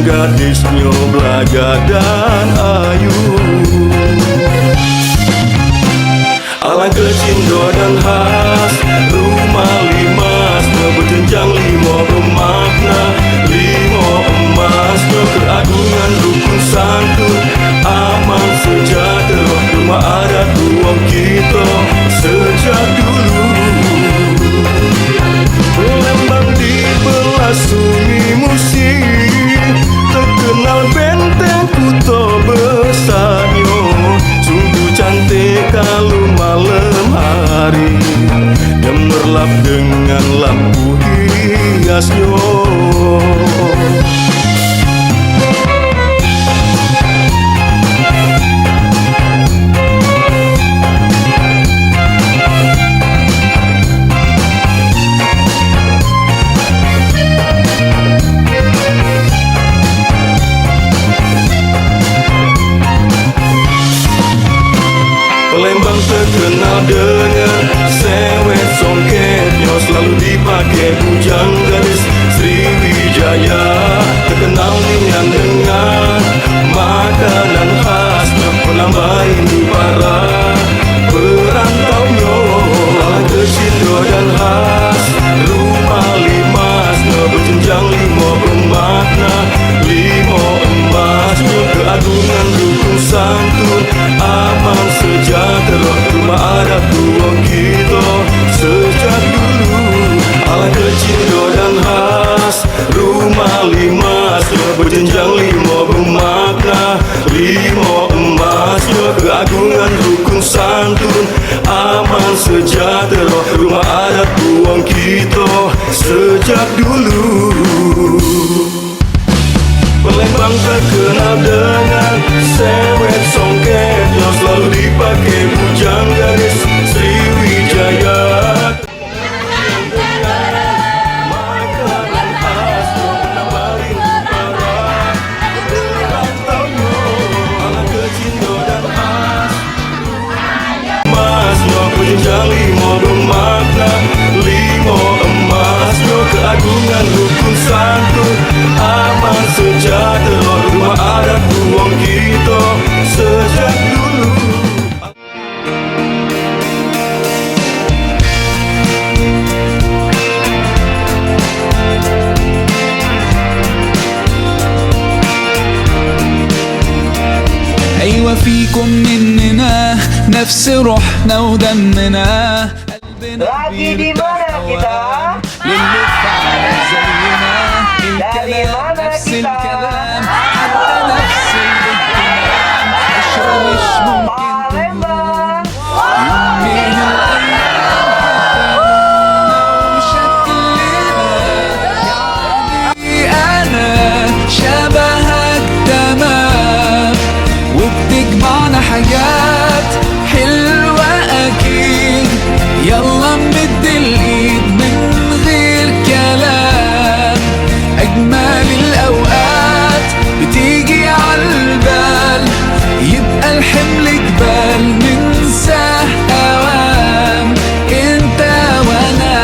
gadisnya belaga dan ayu. Alangkah cindo dan khas rumah limas, berjenjang lima bermakna, lima emas, keagungan rukun santun, aman sejahtera, rumah adat ruang kita sejak dulu. Lembang dibelah sunyi musik, terkenal benteng kuto besarnya, sungguh cantik kalau malam hari, gemerlap dengan lampu hiasnya. Palembang terkenal dengan sewet songketnya, selalu dipakai bujang gadis Sriwijaya. Terkenal dengan makanan khasnya, menambah ini para perantaunya. Alangkah cindo dan khas rumah limasnya, berjenjang lima bermakna, lima emasnya, keagungan rukun santun, aman sejahtera, rumah adat ruang kita sejak dulu. Alangkah cindo dan khas rumah limasnya, berjenjang lima bermakna, lima emasnya, keagungan rukun santun, aman sejahtera, rumah adat ruang kita sejak dulu. Palembang terkenal dengan sewet songketnya, selalu dipakai bujang gadis Sriwijaya. Makanan khasnya, menambah rindu para perantaunya. Alangkah cindo dan khas emasnya, berjenjang lima bermakna, lima emasnya, keagungan rukun santun, aman sejahtera, rumah adat ruang kita sejak dulu. أيوة فيكم مننا نفس روحنا ودمنا، قلبنا Lagi di mana kita? للي فعل زينا، الكلام نفس الكلام، حتى نفس الاهتمام، عشرة مش ممكن Palembang. يوم من الأيام حتى لوننا وشكلنا، يعني أنا شبهك تمام، وبتجمعنا حاجات حلوة أكيد، يلا نمد الإيد من غير كلام، أجمل الأوقات بتيجي عالبال، يبقى الحمل جبال ننساه أوام، انت وانا.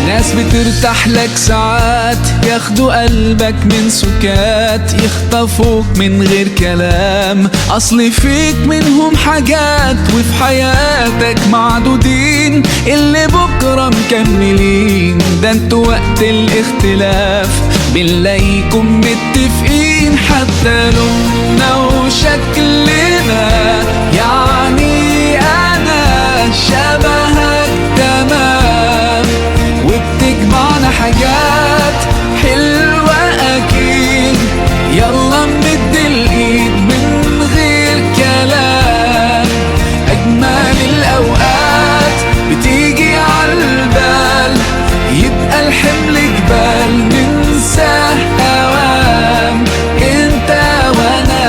ناس بترتاح لك ساعات، ياخدوا قلبك من سكات، يخطفوك من غير كلام، اصل فيك منهم حاجات، وفي حياتك معدودين اللي بكرة مكملين، ده انتوا وقت الاختلاف بنلاقيكم متفقين، حتى لوننا وشكلنا، يعني انا شبهك تمام، وبتجمعنا حاجات حلوة أكيد، يلا نمد الإيد من غير كلام، أجمل الأوقات بتيجي عالبال، يبقى الحمل جبال ننساه أوام، انت وانا.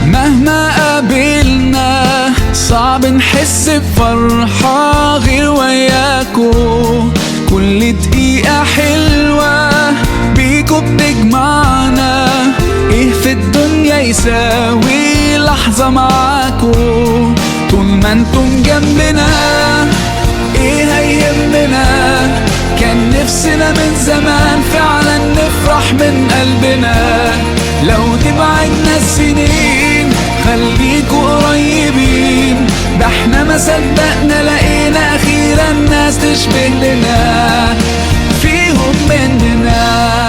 مهما قابلنا صعب نحس بفرحة غير وياكو، كل دقيقة حلوة بيكو بتجمعنا، ايه في الدنيا يساوي لحظة معاكو، طول ما انتم جنبنا ايه هيهمنا. كان نفسنا من زمان فعلا نفرح من قلبنا. لو تبعدنا السنين خليكوا قريبين، ده احنا ما صدقنا لقينا اخيرا ناس تشبه لنا فيهم مننا.